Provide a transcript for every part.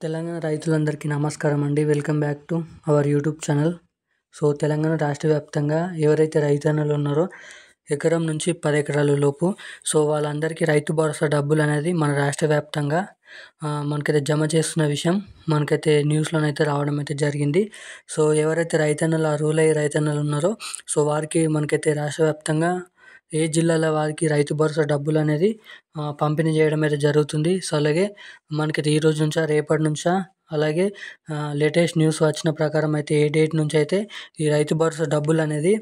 తెలంగాణ రైతులందరికీ నమస్కారం అండి. Welcome back to our YouTube channel. Telangana రాష్ట్ర వ్యాప్తంగా ఎవరైతే రైతన్నలు ఉన్నారో ఎకరం నుంచి 10 ఎకరాల లోపు వాళ్ళందరికీ రైతు భరోసా డబ్బులు అనేది మన రాష్ట్ర వ్యాప్తంగా మనకైతే జమ చేస్తున్న విషయం మనకైతే న్యూస్లోనైతే రావడం అయితే జరిగింది. ఎవరైతే రైతన్నలు అర్హులై రైతన్నలు ఉన్నారో వారికి మనకైతే రాష్ట్ర వ్యాప్తంగా ఏ జిల్లాల వారికి రైతు భరోసా డబ్బులు అనేది పంపిణీ చేయడం అయితే జరుగుతుంది. అలాగే మనకైతే ఈ రోజు నుంచా రేపటి నుంచా అలాగే లేటెస్ట్ న్యూస్ వచ్చిన ప్రకారం అయితే ఏ డేట్ నుంచి అయితే ఈ రైతు భరోసా డబ్బులు అనేది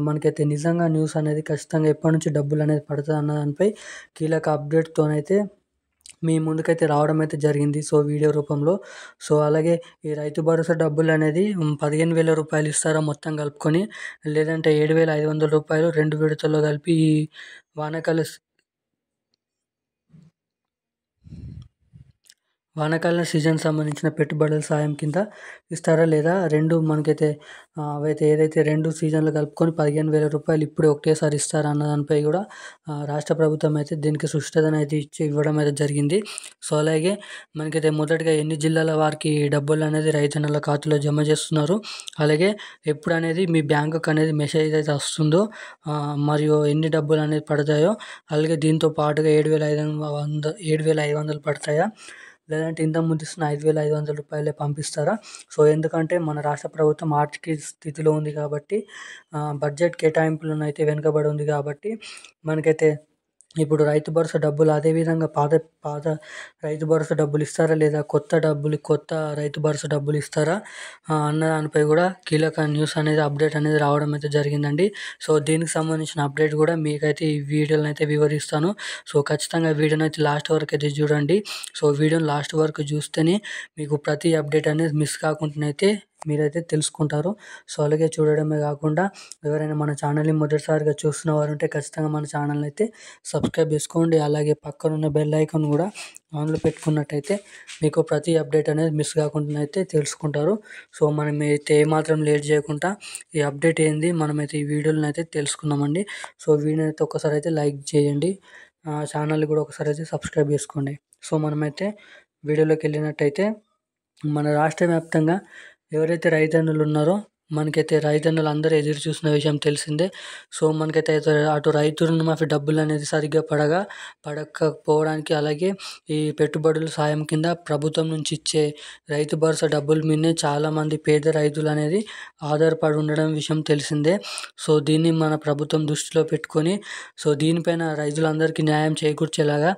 మనకైతే నిజంగా న్యూస్ అనేది ఖచ్చితంగా ఎప్పటి నుంచి డబ్బులు అనేది పడుతుంది అన్న దానిపై కీలక అప్డేట్తోనైతే మీ ముందుకైతే రావడం అయితే జరిగింది వీడియో రూపంలో. అలాగే ఈ రైతు భరోసా డబ్బులు అనేది 15,000 రూపాయలు ఇస్తారా మొత్తం కలుపుకొని, లేదంటే 7,500 రూపాయలు 2 విడతల్లో కలిపి ఈ వానాకాలం సీజన్ సంబంధించిన పెట్టుబడుల సాయం కింద ఇస్తారా, లేదా రెండు మనకైతే ఏదైతే 2 సీజన్లు కలుపుకొని 15,000 రూపాయలు ఇప్పుడే ఒకటేసారి ఇస్తారా అన్న దానిపై కూడా రాష్ట్ర ప్రభుత్వం అయితే దీనికి సుష్టతను అయితే ఇవ్వడం అయితే జరిగింది. అలాగే మనకైతే మొదటగా ఎన్ని జిల్లాల వారికి డబ్బులు అనేది రైతన్నల ఖాతాలో జమ చేస్తున్నారు, అలాగే ఎప్పుడు అనేది మీ బ్యాంకుకు అనేది మెసేజ్ అయితే వస్తుందో మరియు ఎన్ని డబ్బులు అనేది పడతాయో, అలాగే దీంతో పాటుగా 7,500 పడతాయా, లేదంటే ఇంతకుముందు ఇస్తున్న 5,500 రూపాయలే పంపిస్తారా? ఎందుకంటే మన రాష్ట్ర ప్రభుత్వం ఆర్థిక స్థితిలో ఉంది కాబట్టి, బడ్జెట్ కేటాయింపులను అయితే వెనుకబడి ఉంది కాబట్టి మనకైతే ఇప్పుడు రైతు భరోసా డబ్బులు అదేవిధంగా పాత రైతు భరోసా డబ్బులు ఇస్తారా, లేదా కొత్త రైతు భరోసా డబ్బులు ఇస్తారా అన్న దానిపై కూడా కీలక న్యూస్ అనేది అప్డేట్ అనేది రావడం అయితే జరిగిందండి. దీనికి సంబంధించిన అప్డేట్ కూడా మీకైతే ఈ వీడియోని అయితే వివరిస్తాను. ఖచ్చితంగా వీడియోని అయితే లాస్ట్ వరకు అయితే చూడండి. వీడియోని లాస్ట్ వరకు చూస్తేనే మీకు ప్రతి అప్డేట్ అనేది మిస్ కాకుండా అయితే మీరైతే తెలుసుకుంటారు. అలాగే చూడడమే కాకుండా ఎవరైనా మన ఛానల్ని మొదటిసారిగా చూస్తున్న వారు ఉంటే ఖచ్చితంగా మన ఛానల్ని అయితే సబ్స్క్రైబ్ చేసుకోండి. అలాగే పక్కనున్న బెల్ ఐకాన్ కూడా ఆన్లో పెట్టుకున్నట్టయితే మీకు ప్రతి అప్డేట్ అనేది మిస్ కాకుండా అయితే తెలుసుకుంటారు. మనం అయితే ఏమాత్రం లేట్ చేయకుండా ఈ అప్డేట్ ఏంది మనమైతే ఈ వీడియోలను అయితే తెలుసుకుందామండి. వీడియోని అయితే ఒకసారి అయితే లైక్ చేయండి, ఛానల్ని కూడా ఒకసారి అయితే సబ్స్క్రైబ్ చేసుకోండి. మనమైతే వీడియోలోకి వెళ్ళినట్టయితే మన రాష్ట్ర వ్యాప్తంగా ఎవరైతే రైతన్నులు ఉన్నారో మనకైతే రైతన్నులు అందరూ ఎదురు చూసిన విషయం తెలిసిందే. మనకైతే అటు రైతు రుణమాఫీ డబ్బులు అనేది సరిగ్గా పడకపోవడానికి, అలాగే ఈ పెట్టుబడుల సాయం కింద ప్రభుత్వం నుంచి ఇచ్చే రైతు భరోసా డబ్బుల మీదనే చాలామంది పేద రైతులు అనేది ఆధారపడి ఉండడం విషయం తెలిసిందే. దీన్ని మన ప్రభుత్వం దృష్టిలో పెట్టుకొని దీనిపైన రైతులందరికీ న్యాయం చేకూర్చేలాగా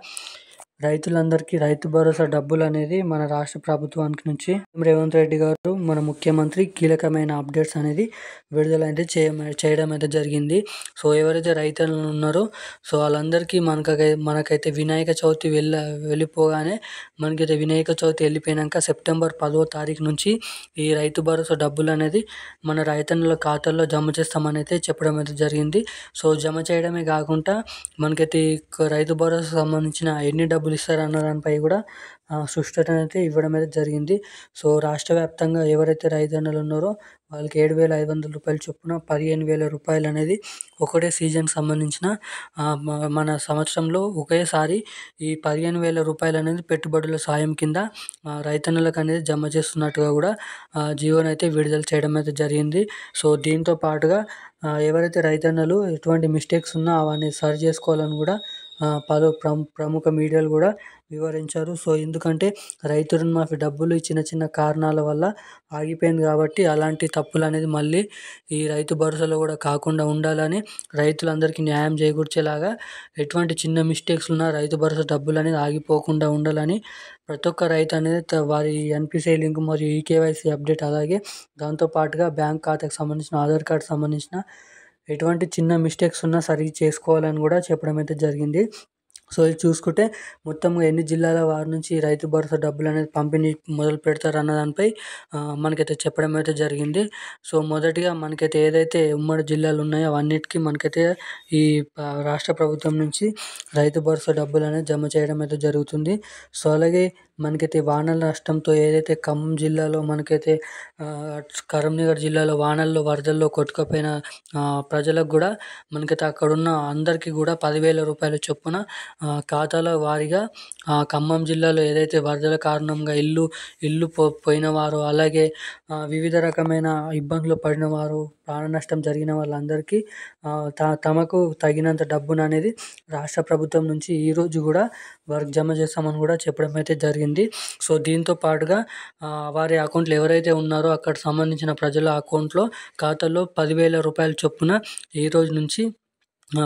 రైతులందరికీ రైతు భరోసా డబ్బులు అనేది మన రాష్ట్ర ప్రభుత్వానికి నుంచి రేవంత్ రెడ్డి గారు మన ముఖ్యమంత్రి కీలకమైన అప్డేట్స్ అనేది విడుదల అయితే చేయడం అయితే జరిగింది. ఎవరైతే రైతులు ఉన్నారో వాళ్ళందరికీ మనకైతే వినాయక చవితి వెళ్ళిపోగానే మనకైతే వినాయక చవితి వెళ్ళిపోయాక సెప్టెంబర్ 10వ తారీఖు నుంచి ఈ రైతు భరోసా డబ్బులు అనేది మన రైతన్నుల ఖాతాల్లో జమ చేస్తామని అయితే చెప్పడం అయితే జరిగింది. జమ చేయడమే కాకుండా మనకైతే రైతు భరోసా సంబంధించిన ఎన్ని డబ్బులు ఇస్తారన్న దానిపై కూడా సుష్టతను అయితే ఇవ్వడం అయితే జరిగింది. రాష్ట్ర వ్యాప్తంగా ఎవరైతే రైతన్నలు ఉన్నారో వాళ్ళకి 7,500 రూపాయల చొప్పున 15,000 రూపాయలు అనేది ఒకటే సీజన్ సంబంధించిన మన సంవత్సరంలో ఒకేసారి ఈ 15,000 రూపాయలు అనేది పెట్టుబడుల సాయం కింద రైతన్నలకు అనేది జమ చేస్తున్నట్టుగా కూడా జీవోని అయితే విడుదల చేయడం అయితే జరిగింది. దీంతో పాటుగా ఎవరైతే రైతన్నలు ఎటువంటి మిస్టేక్స్ ఉన్నా అవన్నీ సరి చేసుకోవాలని కూడా పలు ప్రముఖ మీడియాలు కూడా వివరించారు. ఎందుకంటే రైతు రుణమాఫీ డబ్బులు చిన్న చిన్న కారణాల వల్ల ఆగిపోయింది కాబట్టి అలాంటి తప్పులు అనేది మళ్ళీ ఈ రైతు భరోసాలో కూడా కాకుండా ఉండాలని, రైతులందరికీ న్యాయం చేకూర్చేలాగా ఎటువంటి చిన్న మిస్టేక్స్ ఉన్నా రైతు భరోసా డబ్బులు అనేది ఆగిపోకుండా ఉండాలని ప్రతి ఒక్క రైతు అనేది వారి ఎన్పిసిఐ లింక్ మరియు ఈకేవైసీ అప్డేట్, అలాగే దాంతోపాటుగా బ్యాంక్ ఖాతాకు సంబంధించిన ఆధార్ కార్డు సంబంధించిన ఎటువంటి చిన్న మిస్టేక్స్ ఉన్నా సరి చేసుకోవాలని కూడా చెప్పడం అయితే జరిగింది. ఇది చూసుకుంటే మొత్తం ఎన్ని జిల్లాల వారి నుంచి రైతు భరోసా డబ్బులు అనేది పంపిణీ మొదలు పెడతారు అన్న దానిపై మనకైతే చెప్పడం అయితే జరిగింది. మొదటిగా మనకైతే ఏదైతే ఉమ్మడి జిల్లాలు ఉన్నాయో అవన్నిటికీ మనకైతే ఈ రాష్ట్ర ప్రభుత్వం నుంచి రైతు భరోసా డబ్బులు అనేది జమ చేయడం అయితే జరుగుతుంది. అలాగే మనకైతే వానల నష్టంతో ఏదైతే ఖమ్మం జిల్లాలో మనకైతే కరీంనగర్ జిల్లాలో వానల్లో వరదల్లో కొట్టుకుపోయిన ప్రజలకు కూడా మనకైతే అక్కడున్న అందరికీ కూడా 10,000 రూపాయల చొప్పున ఖాతాల వారీగా ఖమ్మం జిల్లాలో ఏదైతే వరదల కారణంగా ఇల్లు పోయిన వారు, అలాగే వివిధ రకమైన ఇబ్బందులు పడిన వారు, ప్రాణ నష్టం జరిగిన వాళ్ళందరికీ తమకు తగినంత డబ్బుననేది రాష్ట్ర ప్రభుత్వం నుంచి ఈరోజు కూడా వారికి జమ చేస్తామని కూడా చెప్పడం అయితే జరిగింది. సో దీంతో పాటుగా వారి అకౌంట్లో ఎవరైతే ఉన్నారో అక్కడ సంబంధించిన ప్రజల అకౌంట్లో ఖాతాలో 10,000 రూపాయల చొప్పున ఈరోజు నుంచి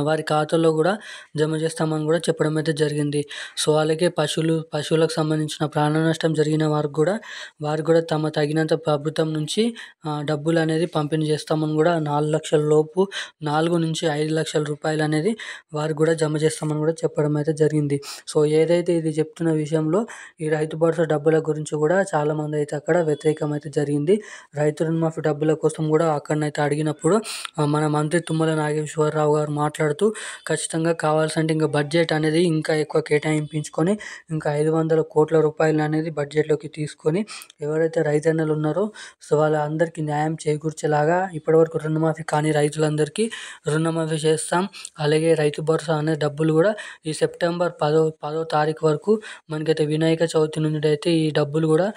వారి ఖాతాలో కూడా జమ చేస్తామని కూడా చెప్పడం అయితే జరిగింది. సో అలాగే పశువులకు సంబంధించిన ప్రాణ నష్టం జరిగిన వారికి కూడా తమ తగినంత ప్రభుత్వం నుంచి డబ్బులు అనేది పంపిణీ చేస్తామని కూడా 4 లక్షల లోపు 4 నుంచి 5 లక్షల రూపాయలు అనేది వారికి కూడా జమ చేస్తామని కూడా చెప్పడం అయితే జరిగింది. సో ఏదైతే ఇది చెప్తున్న విషయంలో ఈ రైతు భరోసా డబ్బుల గురించి కూడా చాలామంది అయితే అక్కడ వ్యతిరేకం అయితే జరిగింది. రైతు రుణమాఫీ డబ్బుల కోసం కూడా అక్కడనైతే అడిగినప్పుడు మన మంత్రి తుమ్మల నాగేశ్వరరావు గారు మాట్లాడుతూ ఖచ్చితంగా కావాల్సింటే ఇంకా బడ్జెట్ అనేది ఇంకా ఎక్కువ కేటాయింపించుకొని ఇంకా 500 కోట్ల రూపాయలు అనేది బడ్జెట్లోకి తీసుకొని ఎవరైతే రైతన్నలు ఉన్నారో సో వాళ్ళందరికీ న్యాయం చేకూర్చేలాగా ఇప్పటివరకు రుణమాఫీ కానీ రైతులందరికీ రుణమాఫీ చేస్తాం. అలాగే రైతు భరోసా అనే డబ్బులు కూడా ఈ సెప్టెంబర్ 10వ తారీఖు వరకు మనకైతే వినాయక చవితి నుండి అయితే ఈ డబ్బులు కూడా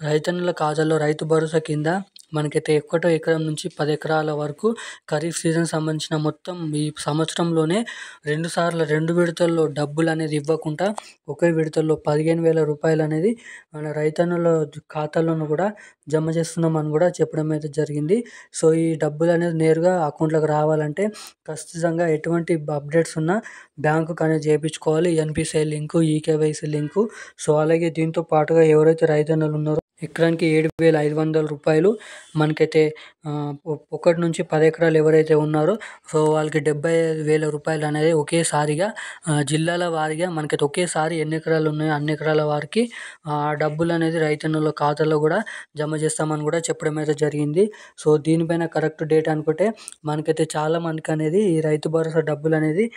రైతన్నుల ఖాతాలో రైతు భరోసా కింద మనకైతే 1 ఎకరం నుంచి 10 ఎకరాల వరకు ఖరీఫ్ సీజన్ సంబంధించిన మొత్తం ఈ సంవత్సరంలోనే 2 సార్లు 2 విడతల్లో డబ్బులు అనేది ఇవ్వకుండా ఒకే విడతల్లో 15,000 రూపాయలు అనేది మన రైతన్నుల ఖాతాలోనూ కూడా జమ చేస్తున్నామని కూడా చెప్పడం అయితే జరిగింది. సో ఈ డబ్బులు అనేది నేరుగా అకౌంట్లోకి రావాలంటే ఖచ్చితంగా ఎటువంటి అప్డేట్స్ ఉన్నా బ్యాంకుకి అనేది చేయించుకోవాలి. NPCI link, eKYC link. So అలాగే దీంతో పాటుగా ఎవరైతే రైతన్నులు ఉన్నారో ఎకరానికి 7,500 రూపాయలు మనకైతే 1 నుంచి 10 ఎకరాలు ఎవరైతే ఉన్నారో సో వాళ్ళకి 75,000 రూపాయలు అనేది ఒకేసారిగా జిల్లాల వారీగా మనకైతే ఒకేసారి ఎన్ని ఎకరాలు ఉన్నాయో అన్ని ఎకరాల వారికి డబ్బులు అనేది రైతన్నుల ఖాతాలో కూడా జమ చేస్తామని కూడా చెప్పడం అయితే జరిగింది. సో దీనిపైన కరెక్ట్ డేట్ అనుకుంటే మనకైతే చాలామందికి అనేది ఈ రైతు భరోసా డబ్బులు అనేది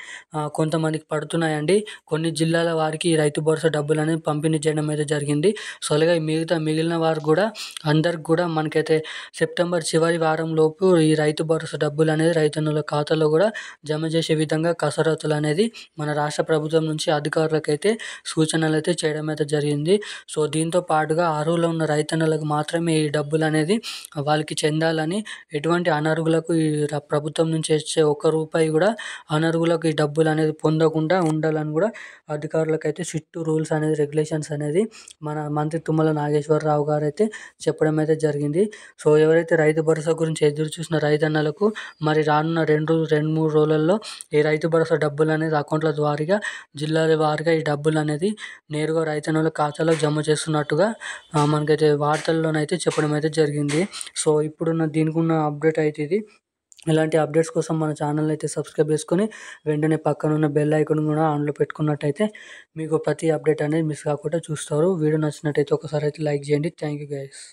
కొంతమందికి పడుతున్నాయండి. కొన్ని జిల్లాల వారికి ఈ రైతు భరోసా డబ్బులు అనేది పంపిణీ చేయడం అయితే జరిగింది. సో అలాగే మిగిలిన వారు కూడా అందరికి కూడా మనకైతే సెప్టెంబర్ చివరి వారం లోపు ఈ రైతు భరోసా డబ్బులు అనేది రైతన్నుల ఖాతాలో కూడా జమ చేసే విధంగా కసరత్తులు అనేది మన రాష్ట్ర ప్రభుత్వం నుంచి అధికారులకైతే సూచనలు అయితే చేయడం అయితే జరిగింది. సో దీంతో పాటుగా అర్హులు ఉన్న రైతన్నులకు మాత్రమే ఈ డబ్బులు అనేది వాళ్ళకి చెందాలని, ఎటువంటి అనర్హులకు ఈ ప్రభుత్వం నుంచి వచ్చే 1 రూపాయి కూడా అనర్హులకు ఈ డబ్బులు అనేది పొందకుండా ఉండాలని కూడా అధికారులకైతే స్ట్రిక్ట్ రూల్స్ అనేది రెగ్యులేషన్స్ అనేది మన మంత్రి తుమ్మల నాగేశ్వరరావు గారు అయితే చెప్పడం అయితే జరిగింది. సో ఎవరైతే రైతు భరోసా గురించి ఎదురు చూసిన రైతన్నలకు మరి రానున్న 2-3 రోజులలో ఈ రైతు భరోసా డబ్బులు అనేది అకౌంట్ల వారీగా జిల్లాల వారీగా ఈ డబ్బులు అనేది నేరుగా రైతన్నుల ఖాతాలో జమ చేస్తున్నట్టుగా మనకైతే వార్తల్లోనైతే చెప్పడం అయితే జరిగింది. సో ఇప్పుడున్న దీనికి ఉన్న అప్డేట్ అయితే ఇది. ఇలాంటి అప్డేట్స్ కోసం మన ఛానల్ అయితే సబ్స్క్రైబ్ చేసుకొని వెంటనే పక్కన ఉన్న బెల్ ఐకాన్ కూడా ఆన్లో పెట్టుకున్నట్టయితే మీకు ప్రతి అప్డేట్ అనేది మిస్ కాకుండా చూస్తారు. వీడియో నచ్చినట్టయితే ఒకసారి అయితే లైక్ చేయండి. Thank you guys.